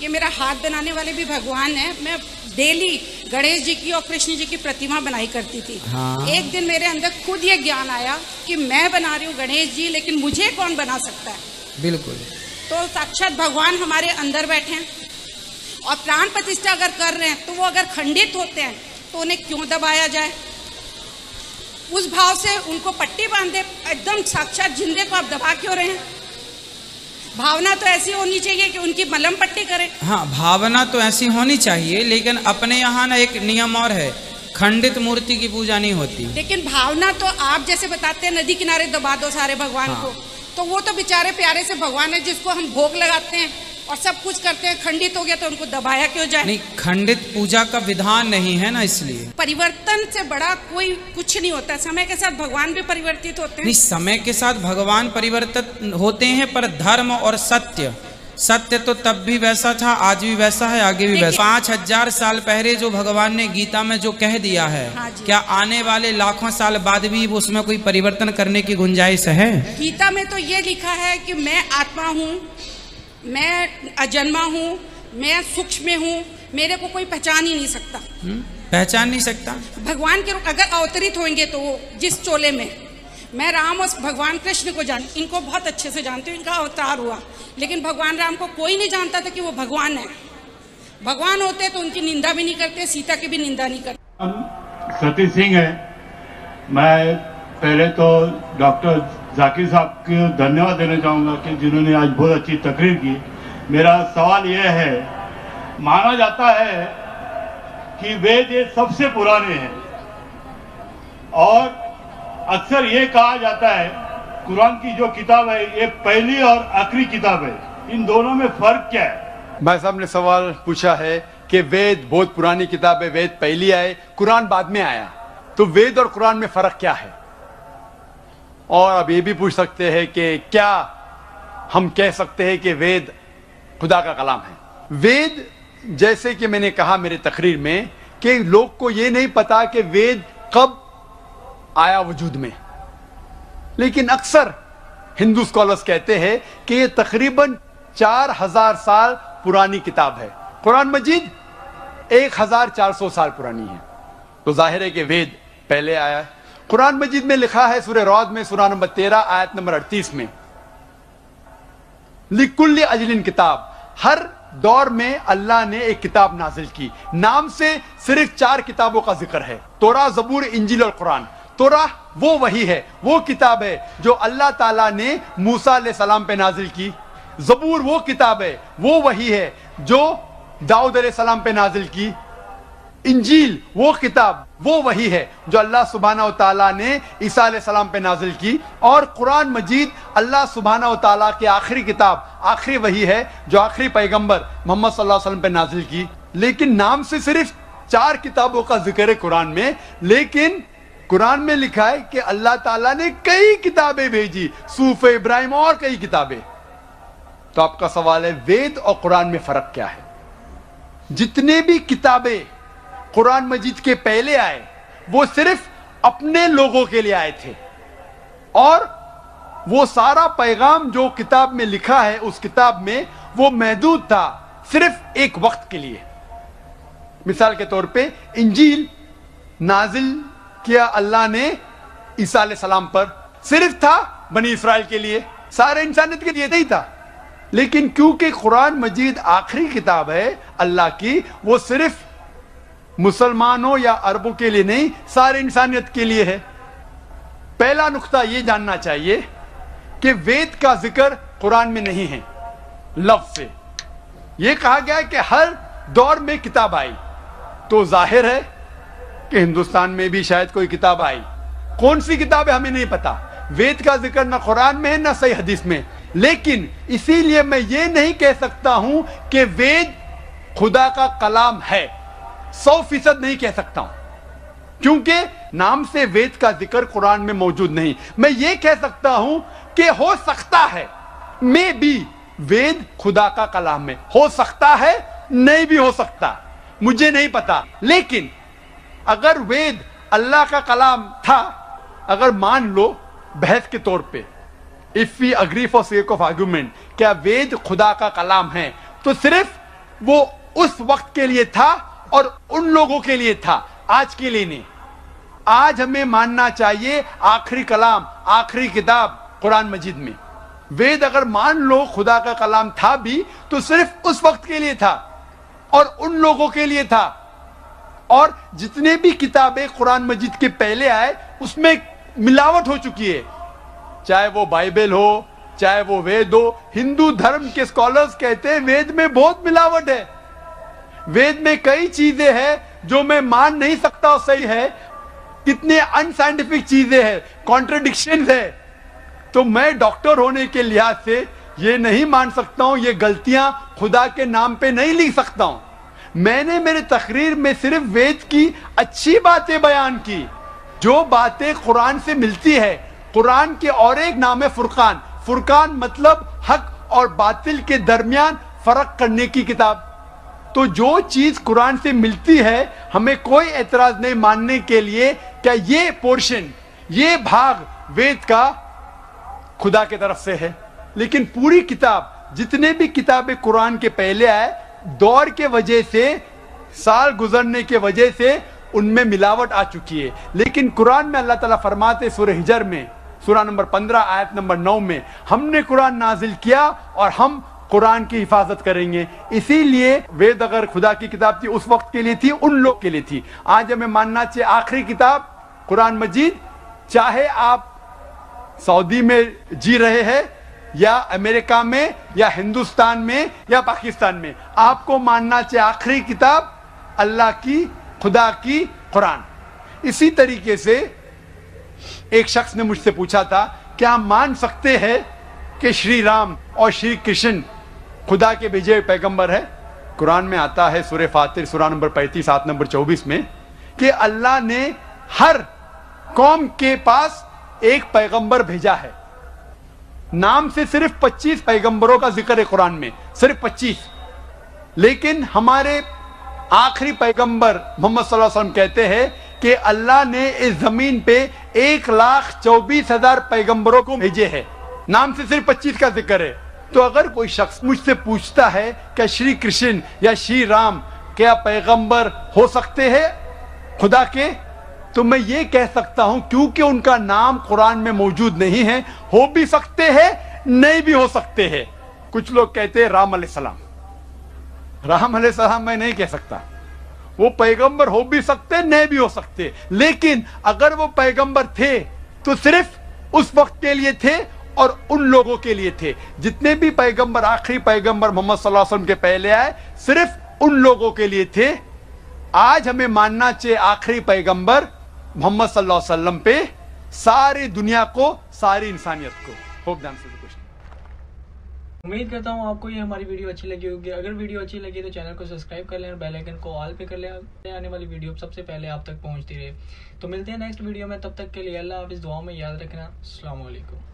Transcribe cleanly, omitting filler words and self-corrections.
ये मेरा हाथ बनाने वाले भी भगवान है। मैं डेली गणेश जी की और कृष्ण जी की प्रतिमा बनाई करती थी। हाँ। एक दिन मेरे अंदर खुद ये ज्ञान आया कि मैं बना रही हूँ गणेश जी, लेकिन मुझे कौन बना सकता है। बिल्कुल। तो साक्षात भगवान हमारे अंदर बैठे हैं और प्राण प्रतिष्ठा अगर कर रहे हैं तो वो अगर खंडित होते हैं तो उन्हें क्यों दबाया जाए। उस भाव से उनको पट्टी बांधे, एकदम साक्षात जिंदे को आप दबा क्यों रहे हैं। भावना तो ऐसी होनी चाहिए कि उनकी मलहम पट्टी करें। हाँ, भावना तो ऐसी होनी चाहिए, लेकिन अपने यहाँ ना एक नियम और है, खंडित मूर्ति की पूजा नहीं होती। लेकिन भावना तो आप जैसे बताते हैं नदी किनारे दबा दो सारे भगवान हाँ। को, तो वो तो बेचारे प्यारे से भगवान है जिसको हम भोग लगाते हैं और सब कुछ करते हैं। खंडित हो गया तो उनको दबाया क्यों जाए। नहीं, खंडित पूजा का विधान नहीं है ना, इसलिए। परिवर्तन से बड़ा कोई कुछ नहीं होता। समय के साथ भगवान भी परिवर्तित होते हैं। नहीं, समय के साथ भगवान परिवर्तित होते हैं, पर धर्म और सत्य तो तब भी वैसा था, आज भी वैसा है, आगे भी वैसा। 5000 साल पहले जो भगवान ने गीता में जो कह दिया है, हाँ, क्या आने वाले लाखों साल बाद भी उसमें कोई परिवर्तन करने की गुंजाइश है? गीता में तो ये लिखा है कि मैं आत्मा हूँ, मैं अजन्मा हूँ, मैं सूक्ष्म हूँ, मेरे को कोई पहचान ही नहीं सकता। पहचान नहीं सकता। भगवान के रूप अगर अवतरित होंगे तो वो जिस चोले में, मैं राम और भगवान कृष्ण को इनको बहुत अच्छे से जानती हूँ, इनका अवतार हुआ, लेकिन भगवान राम को कोई नहीं जानता था कि वो भगवान है। भगवान होते तो उनकी निंदा भी नहीं करते, सीता की भी निंदा नहीं करते। सती सिंह है। मैं पहले तो डॉक्टर जाकिर साहब को धन्यवाद देना चाहूँगा कि जिन्होंने आज बहुत अच्छी तकरीर की। मेरा सवाल यह है, माना जाता है कि वेद ये सबसे पुराने हैं और अक्सर ये कहा जाता है कुरान की जो किताब है ये पहली और आखिरी किताब है, इन दोनों में फर्क क्या है? भाई साहब ने सवाल पूछा है कि वेद बहुत पुरानी किताब है, वेद पहली आए, कुरान बाद में आया, तो वेद और कुरान में फर्क क्या है? और अब ये भी पूछ सकते हैं कि क्या हम कह सकते हैं कि वेद खुदा का कलाम है? वेद, जैसे कि मैंने कहा मेरे तकरीर में, कि लोग को ये नहीं पता कि वेद कब आया वजूद में, लेकिन अक्सर हिंदू स्कॉलर्स कहते हैं कि ये तकरीबन 4000 साल पुरानी किताब है। कुरान मजीद 1400 साल पुरानी है, तो जाहिर है कि वेद पहले आया है। कुरान मजीद में लिखा है सूरह रौद में सूरह नंबर 13 आयत नंबर 38 में, लिकुल्ली अजलिन किताब, हर दौर में अल्लाह ने एक किताब नाजिल की। नाम से सिर्फ 4 किताबों का जिक्र है, तौरात, ज़बूर, इंजील और कुरान। तौरात वो वही है, वो किताब है जो अल्लाह ताला ने मूसा अलैहिस्सलाम पे नाजिल की। ज़बूर वो किताब है, वो वही है जो दाऊद अलैहिस्सलाम पे नाजिल की। इंजील वो किताब, वो वही है जो अल्लाह सुब्हानहू व तआला ने ईसा अलैहिस्सलाम पे नाजिल की। और कुरान मजीद अल्लाह सुब्हानहू व तआला की आखिरी किताब, आखिरी वही है जो आखिरी पैगंबर मोहम्मद सल्लल्लाहु अलैहि वसल्लम पे नाजिल की। लेकिन नाम से सिर्फ 4 किताबों का जिक्र है कुरान में, लेकिन कुरान में लिखा है कि अल्लाह ताला ने कई किताबें भेजी, सूफ इब्राहिम और कई किताबें। तो आपका सवाल है, वेद और कुरान में फर्क क्या है? जितने भी किताबें कुरान मजीद के पहले आए वो सिर्फ अपने लोगों के लिए आए थे, और वो सारा पैगाम जो किताब में लिखा है उस किताब में वो महदूद था सिर्फ एक वक्त के लिए। मिसाल के तौर पे इंजील नाजिल किया अल्लाह ने ईसा अलैहिस्सलाम पर, सिर्फ था बनी इस्राइल के लिए, सारे इंसानियत के लिए नहीं था। लेकिन क्योंकि कुरान मजीद आखिरी किताब है अल्लाह की, वो सिर्फ मुसलमानों या अरबों के लिए नहीं, सारे इंसानियत के लिए है। पहला नुक्ता यह जानना चाहिए कि वेद का जिक्र कुरान में नहीं है। लफ्ज से यह कहा गया है कि हर दौर में किताब आई, तो जाहिर है कि हिंदुस्तान में भी शायद कोई किताब आई। कौन सी किताब है हमें नहीं पता। वेद का जिक्र ना कुरान में है ना सही हदीस में। लेकिन इसीलिए मैं ये नहीं कह सकता हूं कि वेद खुदा का कलाम है, 100% नहीं कह सकता हूं, क्योंकि नाम से वेद का जिक्र कुरान में मौजूद नहीं। मैं ये कह सकता हूं कि हो सकता है, मे बी वेद खुदा का कलाम में हो सकता है, नहीं भी हो सकता, मुझे नहीं पता। लेकिन अगर वेद अल्लाह का कलाम था, अगर मान लो बहस के तौर पे, if we agree for sake of argument, क्या वेद खुदा का कलाम है, तो सिर्फ वो उस वक्त के लिए था और उन लोगों के लिए था, आज के लिए नहीं। आज हमें मानना चाहिए आखिरी कलाम, आखिरी किताब कुरान मजीद में। वेद अगर मान लो खुदा का कलाम था भी तो सिर्फ उस वक्त के लिए था और उन लोगों के लिए था। और जितने भी किताबें कुरान मजीद के पहले आए उसमें मिलावट हो चुकी है, चाहे वो बाइबल हो, चाहे वो वेद हो। हिंदू धर्म के स्कॉलर्स कहते हैं वेद में बहुत मिलावट है, वेद में कई चीजें हैं जो मैं मान नहीं सकता सही है, कितने अनसाइंटिफिक चीजें हैं, कॉन्ट्रडिक्शन है। तो मैं डॉक्टर होने के लिहाज से ये नहीं मान सकता हूं, ये गलतियां खुदा के नाम पे नहीं लिख सकता हूं। मैंने मेरे तकरीर में सिर्फ वेद की अच्छी बातें बयान की, जो बातें कुरान से मिलती है। कुरान के और एक नाम है फुरकान। फुरकान मतलब हक और बातिल के दरमियान फर्क करने की किताब। तो जो चीज कुरान से मिलती है हमें कोई एतराज नहीं मानने के लिए क्या ये पोर्शन, ये भाग वेद का खुदा की तरफ से है। लेकिन पूरी किताब, जितने भी किताबें कुरान के पहले आए, दौर के वजह से, साल गुजरने के वजह से उनमें मिलावट आ चुकी है। लेकिन कुरान में अल्लाह ताला फरमाते सूरह हिजर में, सूरा नंबर 15 आयत नंबर 9 में, हमने कुरान नाजिल किया और हम कुरान की हिफाजत करेंगे। इसीलिए वेद अगर खुदा की किताब थी उस वक्त के लिए थी, उन लोग के लिए थी। आज हमें मानना चाहिए आखिरी किताब कुरान मजीद, चाहे आप सऊदी में जी रहे हैं या अमेरिका में या हिंदुस्तान में या पाकिस्तान में, आपको मानना चाहिए आखिरी किताब अल्लाह की, खुदा की कुरान। इसी तरीके से एक शख्स ने मुझसे पूछा था, क्या हम मान सकते हैं कि श्री राम और श्री कृष्ण खुदा के भेजे पैगंबर है? कुरान में आता है सूरह फातिर सूरा नंबर 35 आयत नंबर 24 में कि अल्लाह ने हर कौम के पास एक पैगंबर भेजा है। नाम से सिर्फ 25 पैगंबरों का जिक्र है कुरान में, सिर्फ 25। लेकिन हमारे आखिरी पैगंबर मोहम्मद सल्लल्लाहु अलैहि वसल्लम कहते हैं कि अल्लाह ने इस जमीन पे 1,24,000 पैगंबरों को भेजे हैं। नाम से सिर्फ 25 का जिक्र है। तो अगर कोई शख्स मुझसे पूछता है क्या श्री कृष्ण या श्री राम क्या पैगंबर हो सकते हैं खुदा के, तो मैं ये कह सकता हूं क्योंकि उनका नाम कुरान में मौजूद नहीं है, हो भी सकते हैं, नहीं भी हो सकते हैं। कुछ लोग कहते हैं राम अलैहिस्सलाम, राम अलैहिस्सलाम मैं नहीं कह सकता, वो पैगंबर हो भी सकते, नहीं भी हो सकते। लेकिन अगर वो पैगंबर थे तो सिर्फ उस वक्त के लिए थे और उन लोगों के लिए थे। जितने भी पैगंबर, आखिरी पैगंबर मोहम्मद सल्लल्लाहु अलैहि वसल्लम के पहले आए, सिर्फ उन लोगों के लिए थे। आज हमें मानना चाहिए आखिरी पैगंबर मोहम्मद सल्लल्लाहु अलैहि वसल्लम पे, सारी दुनिया को, सारी इंसानियत को। Hope that answers the question. उम्मीद करता हूँ आपको ये हमारी वीडियो अच्छी लगी होगी। अगर वीडियो अच्छी लगी तो चैनल को सब्सक्राइब कर लें और बेल आइकन को ऑल पे कर लें, आने वाली वीडियो सबसे पहले आप तक पहुँचती रहे। तो मिलते हैं नेक्स्ट वीडियो में, तब तक के लिए अल्लाह हाफिज़। दुआ में याद रखना। अस्सलाम वालेकुम।